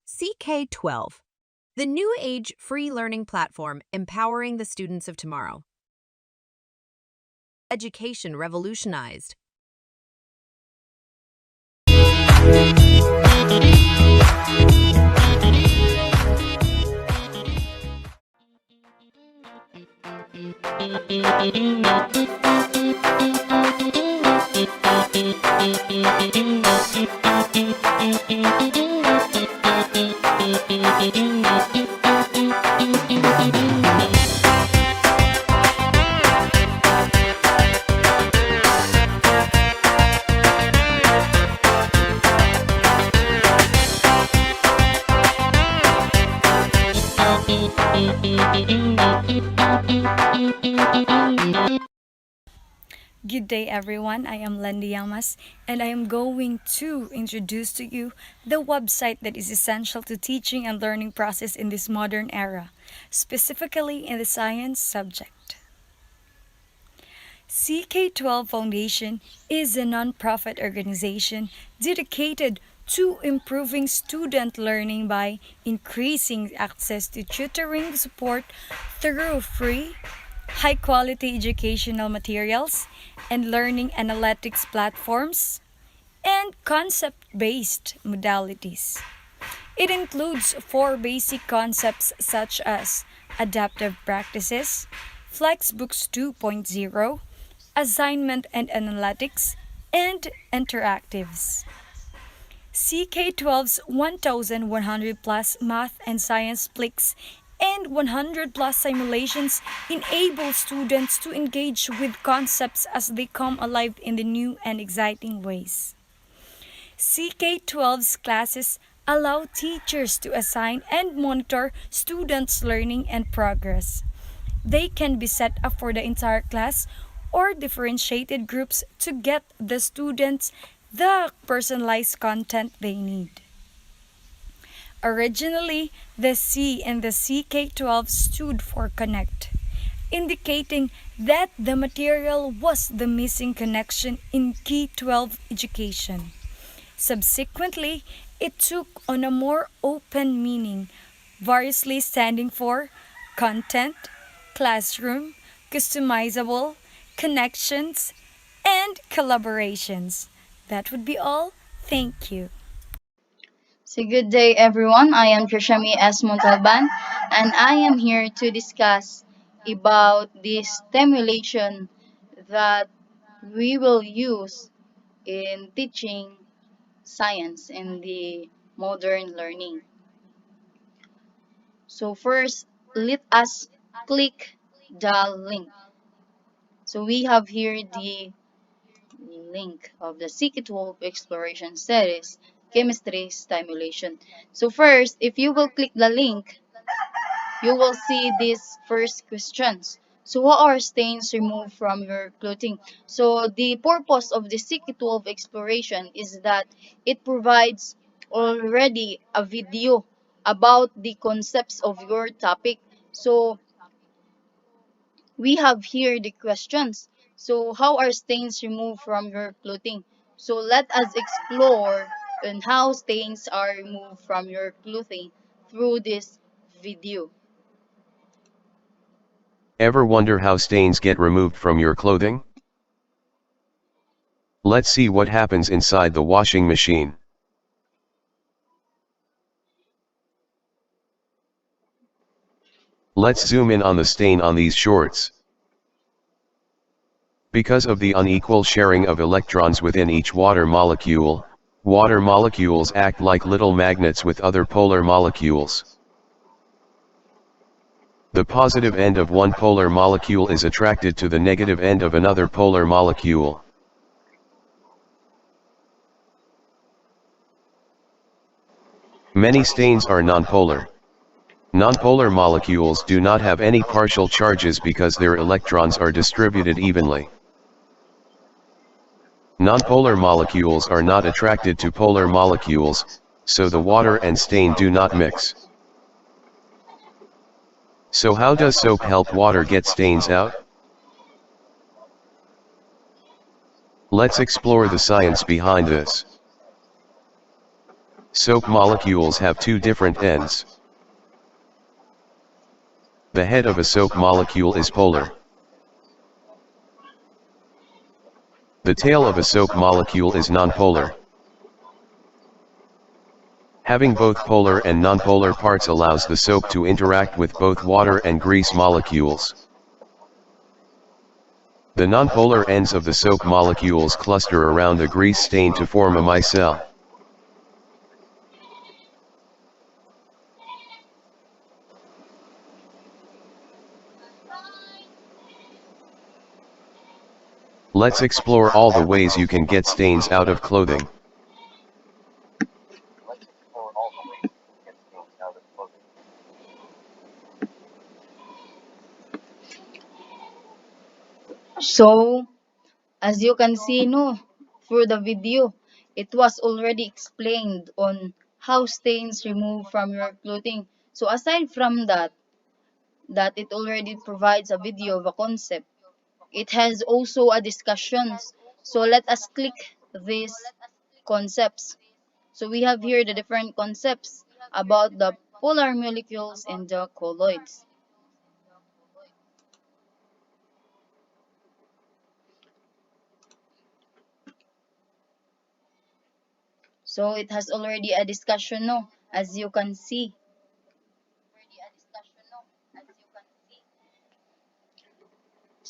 CK12, the new age free learning platform empowering the students of tomorrow. Education revolutionized. Good day everyone, I am Lendy Yamas and I am going to introduce to you the website that is essential to teaching and learning process in this modern era, specifically in the science subject. CK12 Foundation is a non-profit organization dedicated to improving student learning by increasing access to tutoring support through free, high-quality educational materials and learning analytics platforms and concept-based modalities. It includes four basic concepts such as adaptive practices, Flexbooks 2.0, assignment and analytics, and interactives. CK12's 1,100 plus math and science plicks and 100 plus simulations enable students to engage with concepts as they come alive in the new and exciting ways. CK12's classes allow teachers to assign and monitor students' learning and progress. They can be set up for the entire class or differentiated groups to get the students the personalized content they need. Originally, the C in the CK12 stood for connect, indicating that the material was the missing connection in K12 education. Subsequently, it took on a more open meaning, variously standing for content, classroom, customizable, connections, and collaborations. That would be all. Thank you. So good day everyone. I am Trishami S. Montalban and I am here to discuss about this stimulation that we will use in teaching science in the modern learning. So first, let us click the link. So we have here the link of the CK12 Exploration Series Chemistry Stimulation. So first, if you will click the link, you will see these first questions. So what are stains removed from your clothing? So the purpose of the CK12 exploration is that it provides already a video about the concepts of your topic. So we have here the questions. So how are stains removed from your clothing? So let us explore on how stains are removed from your clothing through this video. Ever wonder how stains get removed from your clothing? Let's see what happens inside the washing machine. Let's zoom in on the stain on these shorts. Because of the unequal sharing of electrons within each water molecule, water molecules act like little magnets with other polar molecules. The positive end of one polar molecule is attracted to the negative end of another polar molecule. Many stains are nonpolar. Nonpolar molecules do not have any partial charges because their electrons are distributed evenly. Nonpolar molecules are not attracted to polar molecules, so the water and stain do not mix. So how does soap help water get stains out? Let's explore the science behind this. Soap molecules have two different ends. The head of a soap molecule is polar. The tail of a soap molecule is nonpolar. Having both polar and nonpolar parts allows the soap to interact with both water and grease molecules. The nonpolar ends of the soap molecules cluster around a grease stain to form a micelle. Let's explore all the ways you can get stains out of clothing. So, as you can see, no, through the video, it was already explained on how stains remove from your clothing. So, aside from that it already provides a video of a concept. It has also a discussions. So, let us click these concepts. So, we have here the different concepts about the polar molecules and the colloids. So, it has already a discussion, no, as you can see.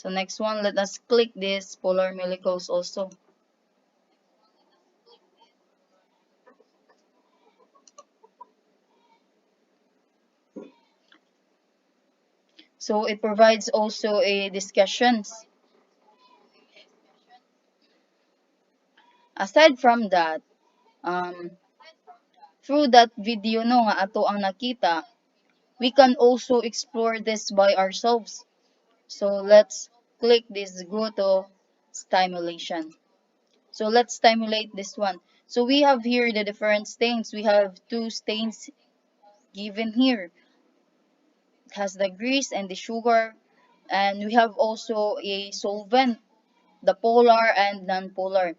So next one, let us click this polar molecules also. So it provides also a discussions. Aside from that, um, through that video no nga ato ang nakita, we can also explore this by ourselves. So let's click this go to stimulation. So let's stimulate this one. So we have here the different stains. We have two stains given here. It has the grease and the sugar. And we have also a solvent, the polar and non-polar.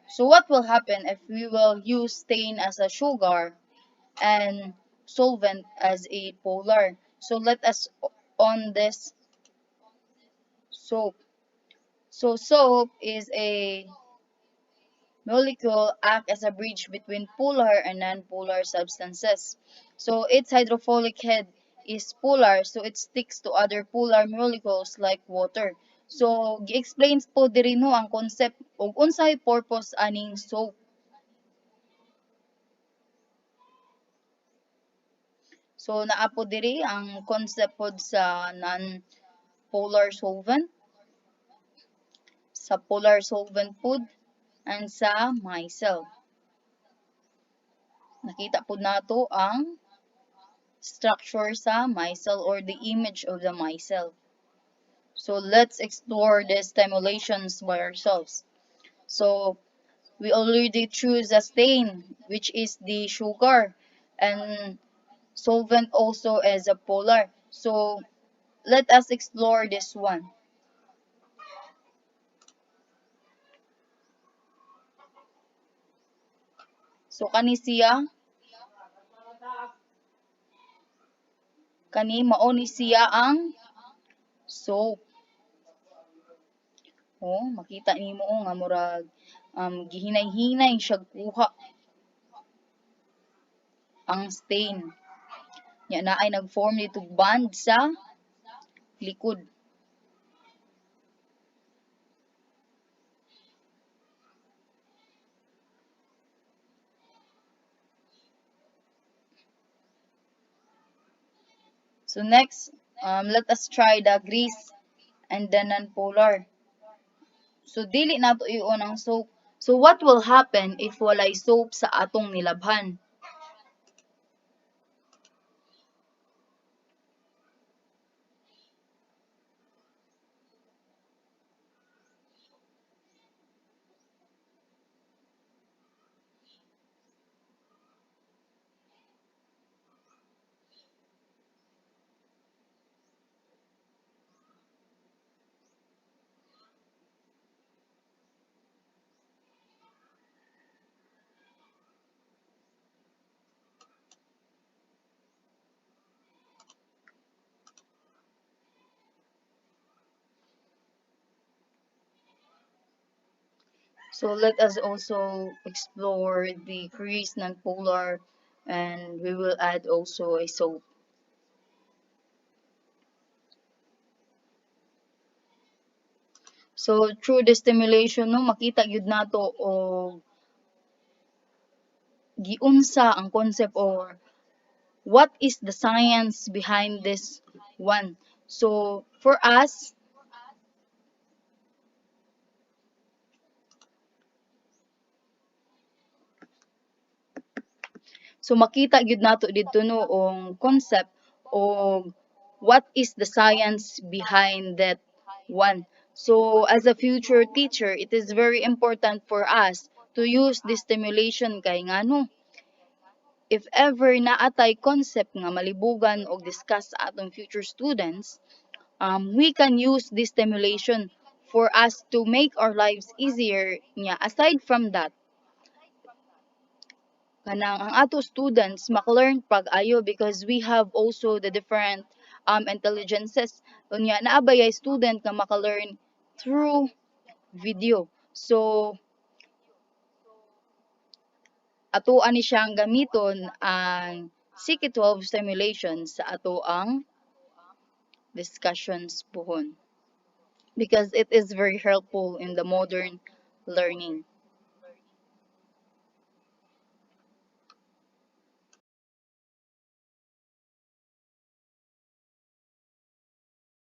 So what will happen if we will use stain as a sugar and solvent as a polar? So let us on this soap. So soap is a molecule act as a bridge between polar and non-polar substances. So its hydrophilic head is polar, so it sticks to other polar molecules like water. So gi-explains po diri no ang concept ug unsay purpose aning soap. So naa po diri ang concept pod sa non-polar solvent, sa polar solvent pod, and sa micelle. Nakita po nato ang structure sa micelle or the image of the micelle. So let's explore the stimulations by ourselves. So we already choose a stain, which is the sugar, and solvent also as a polar. So let us explore this one. So kani siya, mao ni siya ang soap. Oh, makita nimo nga murag gihinay-hinay siya kuha ang stain. Nya na ay nag-form nito band sa likod. So next, let us try the grease and the non-polar. So dili nato iyon ang soap. So what will happen if walay soap sa atong nilabhan? So let us also explore the Greece nonpolar, and we will add also a soap. So through the stimulation no makita gyud nato og giunsa ang concept or what is the science behind this one. So for us, so makita gyud nato didto no ang concept o what is the science behind that one. So as a future teacher, it is very important for us to use this stimulation kay ngano if ever naatay concept nga malibugan og discuss sa atong future students, we can use this stimulation for us to make our lives easier nya. Aside from that, kanang ang ato students makalearn pag-ayo because we have also the different intelligences. Unya naabayay student nga makalearn through video. So atuan ni siyang gamiton ang CK12 stimulation sa ato ang discussions pohon because it is very helpful in the modern learning.